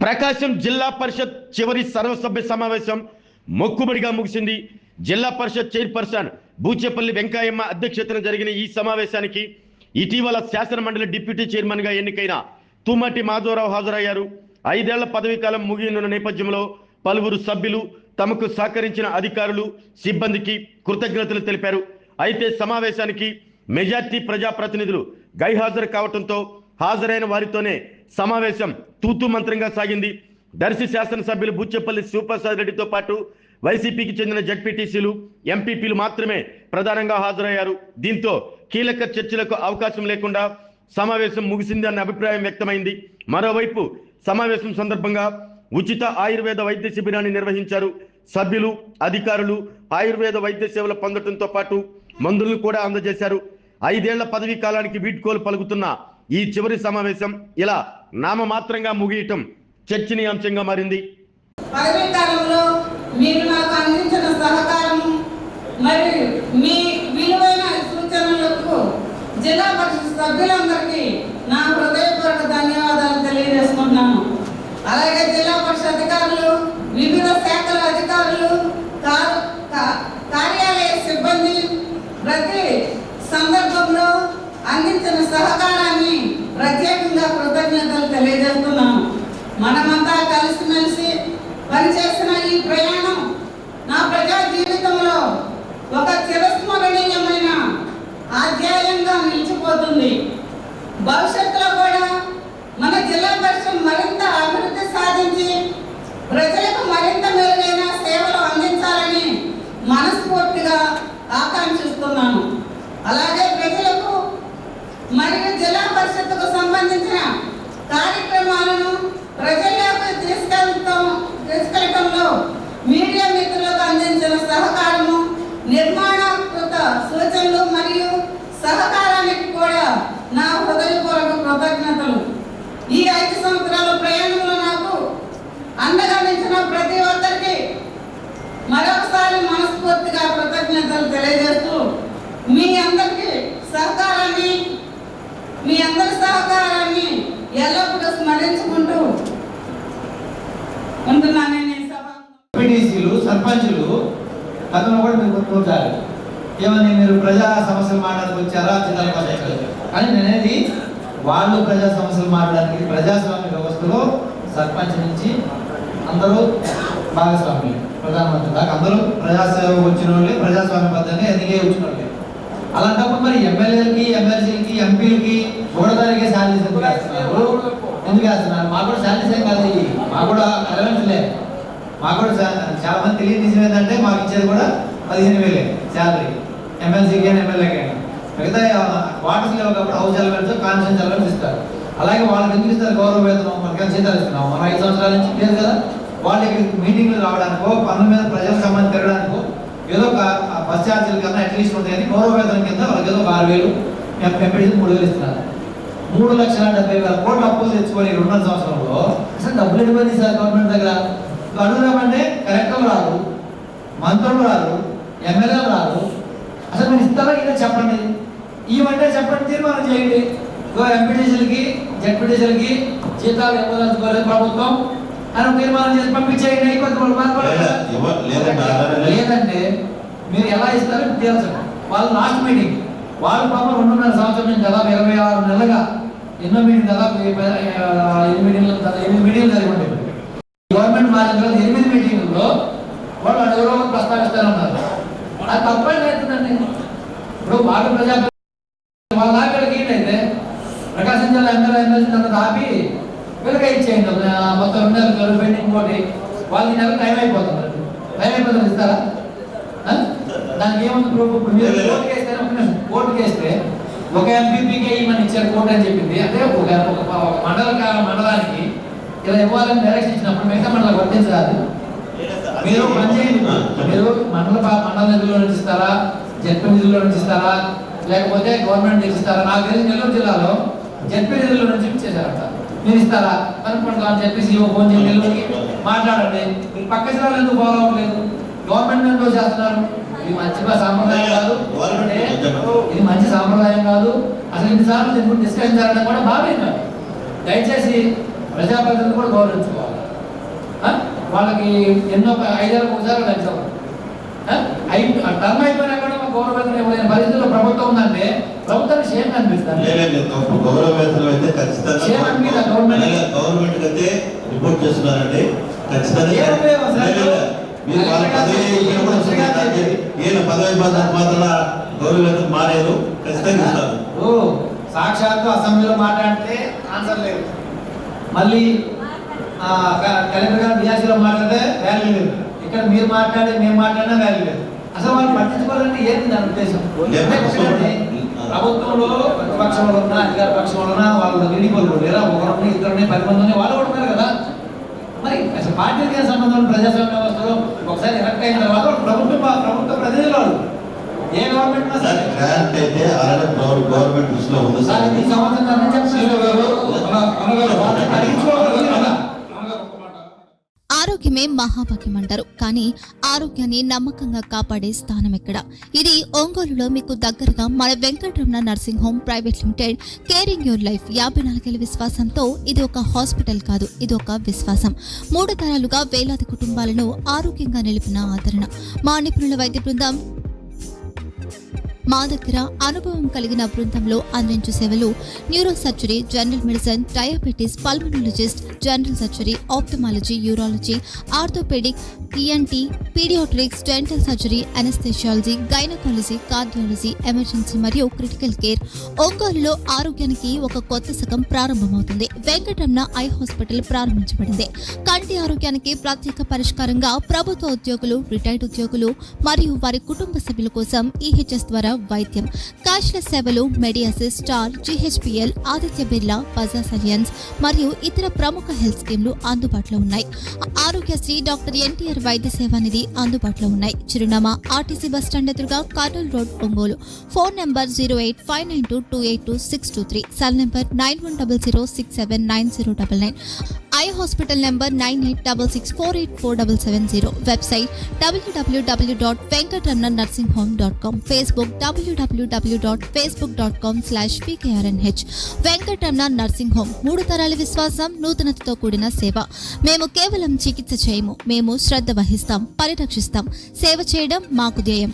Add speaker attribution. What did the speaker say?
Speaker 1: ప్రకాశం జిల్లా పరిషత్ చివరి సర్వసభ్య సమావేశం మొక్కుబడిగా ముగిసింది. జిల్లా పరిషత్ చైర్పర్సన్ బూచేపల్లి వెంకయ్యమ్మ అధ్యక్షతన జరిగిన ఈ సమావేశానికి ఇటీవల శాసన మండలి డిప్యూటీ చైర్మన్ గా ఎన్నికైన తుమ్మటి మాధవరావు హాజరయ్యారు. 5 ఏళ్ల పదవీ కాలం ముగియనున్న నేపథ్యంలో పలువురు సభ్యులు తమకు సహకరించిన అధికారులు సిబ్బందికి కృతజ్ఞతలు తెలిపారు. అయితే సమావేశానికి మెజార్టీ ప్రజాప్రతినిధులు గైహాజరు కావడంతో హాజరైన వారితోనే సమావేశం తూతూ మంత్రంగా సాగింది. దర్శి శాసనసభ్యులు బూచేపల్లి శివప్రసాద్ రెడ్డితో పాటు వైసీపీకి చెందిన జడ్పీటీసీలు, ఎంపీపీలు మాత్రమే ప్రధానంగా హాజరయ్యారు. దీంతో కీలక చర్చలకు అవకాశం లేకుండా సమావేశం ముగిసింది అన్న అభిప్రాయం వ్యక్తమైంది. మరోవైపు సమావేశం సందర్భంగా ఉచిత ఆయుర్వేద వైద్య శిబిరాన్ని నిర్వహించారు. సభ్యులు, అధికారులు ఆయుర్వేద వైద్య సేవలు పొందడంతో పాటు మందులను కూడా అందజేశారు. 5 ఏళ్ల పదవీ కాలానికి వీడ్కోలు పలుకుతున్న ఈ చివరి సమావేశం ఇలా నామమాత్రంగా ముగియటం చర్చనీయాంశంగా మారింది.
Speaker 2: పదవీ కాలంలో మీరు నాకు అందించిన సహకారం మరియు మీ విలువైన సూచనలకు జిల్లా పరిషత్ సభ్యులందరికీ నా హృదయపూర్వక ధన్యవాదాలు తెలియజేసుకుంటున్నాను. అలాగే జిల్లా పరిషత్ అధికారులు, వివిధ శాఖల అధికారులు, కార్యాలయ సిబ్బంది ప్రతి సందర్భంలో అందించిన సహకారాన్ని ప్రత్యేకంగా కృతజ్ఞతలు తెలియజేస్తున్నాను. మనమంతా కలిసిమెలిసి పనిచేసిన ఈ ప్రయాణం నా ప్రజా జీవితంలో ఒక చిరస్మరణీయమైన అధ్యాయంగా నిలిచిపోతుంది. భవిష్యత్తులో కూడా మన జిల్లా పరిషత్ మరింత అభివృద్ధి సాధించి ప్రజలకు మరింత మెరుగైన సేవలు అందించాలని మనస్ఫూర్తిగా ఆకాంక్షిస్తున్నాను. అలాగే ప్రజలకు మరియు జిల్లా పరిషత్తుకు సంబంధించిన కార్యక్రమాలను ప్రజల్లోకి తీసుకెళ్లడంలో మీడియా మిత్రులకు అందించిన సహకారము, నిర్మాణాత్మక సూచనలు మరియు సహకారానికి కూడా నా హృదయపూర్వక కృతజ్ఞతలు. ఈ 5 సంవత్సరాల ప్రయాణంలో నాకు అండగా నిలిచిన ప్రతి ఒక్కరికి మరొకసారి మనస్ఫూర్తిగా కృతజ్ఞతలు తెలియజేస్తూ మీ అందరి సహకారాన్ని ఎల్లప్పుడూ స్మరించుకుంటూ ఉంటున్నానని
Speaker 3: సర్పంచులు అతను కూడా మీరు గుర్తుంటారు. ఏమని మీరు ప్రజా సమస్యలు మాట్లాడడానికి వచ్చారా జిల్లా పరిషత్ అని నేనేది వాళ్ళు ప్రజా సమస్యలు మాట్లాడడానికి ప్రజాస్వామ్య వ్యవస్థలో సర్పంచ్ నుంచి అందరూ భాగస్వామ్యులు, ప్రధానమంత్రి దాకా అందరూ ప్రజాసేవ వచ్చిన వాళ్ళే, ప్రజాస్వామ్యబద్ధంగా ఎదిగే వచ్చిన వాళ్ళే. అలాంటప్పుడు మరి ఎమ్మెల్యేలకి, ఎమ్మెల్సీలకి, ఎంపీలకి ఒకటోదానికే శాలరీస్ ఎందుకు వేస్తున్నారు? మాకు కూడా శాలరీస్ ఏం కాదు, మాకు కూడా అలవెన్స్ లేదు. మాకు కూడా చాలా మంది తెలియని విషయం ఏంటంటే మాకు ఇచ్చేది కూడా 15,000 శాలరీ ఎమ్మెల్సీకి అయినా ఎమ్మెల్యేకి అయినా. మిగతా క్వార్టర్స్ లేవు కాబట్టి హౌస్ అలవెన్స్, కాన్స్టిట్యూన్సీ అలవెన్స్ ఇస్తారు. అలాగే వాళ్ళకి ఎందుకు ఇస్తారు? గౌరవ వేతనం మనకి జీతాలు ఇస్తున్నాం. మనం 5 సంవత్సరాల నుంచి లేదు కదా. వాళ్ళకి మీటింగ్లు రావడానికో, పనుల మీద ప్రజలకు సంబంధించి తిరగడానికో ఏదో ఒక బస్ ఛార్జీల కన్నా అట్లీస్ట్ ఉంటాయని గౌరవ వేతనం కింద వాళ్ళకి ఏదో 6,000, ఎంపీడీ 3,000 ఇస్తున్నారు. 3,70,000 కోట్ల అప్పులు తెచ్చుకొని 2.5 సంవత్సరంలో అసలు డబ్బులు ఇవ్వండి సార్ గవర్నమెంట్ దగ్గర. అడుగుదామంటే కలెక్టర్లు రారు, మంత్రులు రారు, ఎమ్మెల్యేలు రారు. అసలు మీరు ఇస్తారా ఇదే చెప్పండి, ఇవ్వంటే చెప్పండి, తీర్మానం చేయండి. ఎంపీటీసీలకి, జడ్పీటీసీలకి జీతాలు ఇవ్వదలుచుకోలేదు ప్రభుత్వం అని తీర్మానం చేసి పంపించేయండి. లేదంటే మీరు ఎలా ఇస్తారో తీర్చండి. వాళ్ళు లాస్ట్ మీటింగ్ వాళ్ళు పాపం 2.5 సంవత్సరం నుంచి దాదాపు 26 నెలలుగా ఎన్నో మీటింగ్, దాదాపు 8 మీటింగ్లు జరిగి ఉంటాయి. గవర్నమెంట్ మారిన తర్వాత 8 మీటింగ్లో వాళ్ళు అడుగులో ప్రస్తావిస్తారన్నారు. అది తప్పని అవుతుందండి. ఇప్పుడు బాగా ప్రజా వాళ్ళ నాయకులకి ఏంటంటే ప్రకాశం జిల్లా ఎమ్మెల్సీ అంతా ఆపి వెలుగా ఇచ్చేయండి. మొత్తం 2 నెలలు పెండింగ్ పోటీ వాళ్ళు ఈ నెల టైం అయిపోతుంది. ఇస్తారా? దానికి ఏముంది ప్రూఫ్? ఇప్పుడు మీరు కోర్టుకి వేస్తే ఒక ఎంపీపీకి ఇవ్వమని ఇచ్చారు కోర్టు అని చెప్పింది. అంటే ఒక మండలానికి ఇలా ఇవ్వాలని డైరెక్షన్ ఇచ్చినప్పుడు మిగతా మండలం వర్తించరాదు. మీరు పని చేయండి. మీరు మండల నిధుల్లో నుంచి ఇస్తారా, జడ్పీ నిధుల్లో నుంచి ఇస్తారా, లేకపోతే గవర్నమెంట్ నుంచి ఇస్తారా? నాకు తెలిసి నెల్లూరు జిల్లాలో జడ్పీ నిధుల్లో నుంచి ఇచ్చేసారంట. మీరు ఇస్తారా కనుక్కుంటామని చెప్పేసి ఫోన్ చేసి నెల్లూరుకి మాట్లాడండి. మీరు పక్క జిల్లాలో ఎందుకు ఫాలో అవ్వలేదు? గవర్నమెంట్ ఎందుకు చేస్తున్నారు? ఇది మంచి సాంప్రదాయం కాదు. ఇది మంచి సాంప్రదాయం కాదు. అసలు ఇన్నిసార్లు దీని గురించి డిస్కషన్ జరగడం కూడా బాగా. దయచేసి ప్రజాప్రతినిధులు కూడా గౌరవించుకోవాలి. వాళ్ళకి ఎన్నో 5 సార్లు కలిసాం, టర్మ్ అయిపోయినా కూడా మా గౌరవవేతనం ఇవ్వలేని పరిస్థితుల్లో ప్రభుత్వం ఉందంటే ప్రభుత్వానికి షేమ్ అనిపిస్తుంది.
Speaker 4: గౌరవవేతనం అయితే ఖచ్చితంగా గవర్నమెంట్ అయితే రిపోర్ట్ చేస్తున్నారండి. ఖచ్చితంగా మీరు వాళ్ళ పదవి మాత్రం గౌరవవేతనం మారేరు, ఖచ్చితంగా ఇస్తారు.
Speaker 3: సాక్షాత్తు అసెంబ్లీలో మాట్లాడితే ఆన్సర్ లేదు, మళ్ళీ కలెక్టర్ గారు డిఆర్సీలో మాట్లాడితే వాల్యూ లేదు, ఇక్కడ మీరు మాట్లాడి మేము మాట్లాడినా వాల్యూ లేదు. అసలు వాళ్ళు పట్టించుకోవాలంటే ఏంటి దాని ఉద్దేశం? ప్రభుత్వంలో ప్రతిపక్షంలో ఉన్నా అధికార పక్షంలో ఉన్నా వాళ్ళు విడిపోలు లేదా 1 2 10 మంది వాళ్ళు కూడా ఉన్నారు కదా. మరి అసలు పార్టీకి సంబంధం ప్రజాస్వామ్య వ్యవస్థలో ఒకసారి ఎలక్ట్ అయిన తర్వాత ప్రభుత్వ ప్రతినిధులు వాళ్ళు ఏ గవర్నమెంట్
Speaker 4: అయితే గవర్నమెంట్ దృష్టిలో ఉంది సార్.
Speaker 3: ఈ సంవత్సరం
Speaker 5: ఆరోగ్యమే మహాభాగ్యం అంటారు, కానీ ఆరోగ్యాన్ని నమ్మకంగా కాపాడే స్థానం ఎక్కడ? ఇది ఒంగోలులో మీకు దగ్గరగా మన Venkataramana nursing home private limited. Caring your life 54 ఏళ్ల విశ్వాసంతో ఇది ఒక హాస్పిటల్ కాదు, ఇది ఒక విశ్వాసం. 3 తరాలుగా వేలాది కుటుంబాలను ఆరోగ్యంగా నిలిపిన ఆదరణ. మా నిపుణుల వైద్య బృందం మా దగ్గర అనుభవం కలిగిన బృందంలో అందించే సేవలు neuro surgery, general medicine, diabetes, pulmonologist, general surgery, ophthalmology, urology, orthopaedic, ENT, paediatrics, dental surgery, anaesthesiology, gynaecology, cardiology, emergency మరియు క్రిటికల్ కేర్. ఒంగోలులో ఆరోగ్యానికి ఒక కొత్త శకం ప్రారంభమవుతుంది. వెంకటరమణ ఐ హాస్పిటల్ ప్రారంభించబడింది. కంటి ఆరోగ్యానికి ప్రత్యేక పరిష్కారంగా ప్రభుత్వ ఉద్యోగులు, రిటైర్డ్ ఉద్యోగులు మరియు వారి కుటుంబ సభ్యుల కోసం ఈహెచ్ఎస్ ద్వారా వైద్యం. క్యాష్లెస్ సేవలు Medi Assist, Star, GHPL, Aditya Birla, Bajaj Allianz మరియు ఇతర ప్రముఖ హెల్త్ స్కీమ్లు అందుబాటులో ఉన్నాయి. ఆరోగ్యశ్రీ, డాక్టర్ ఎన్టీఆర్ వైద్య సేవా నిధి అందుబాటులో ఉన్నాయి. చిరునామా ఆర్టీసీ బస్ స్టాండ్ ఎదురుగా, Kurnool road, Ongole. Phone number 08592282623, cell number 9100679099. Eye hospital number 9866484770. Website www.venkatramananursinghome.com. Facebook www.facebook.com/pkrnh. Venkataramana nursing home 3 తరాల విశ్వాసం, నూతనతతో కూడిన సేవ. మేము కేవలం చికిత్స చేయము, మేము శ్రద్ధ వహిస్తాం, పరిరక్షిస్తాం. సేవ చేయడం మాకు ధ్యేయం.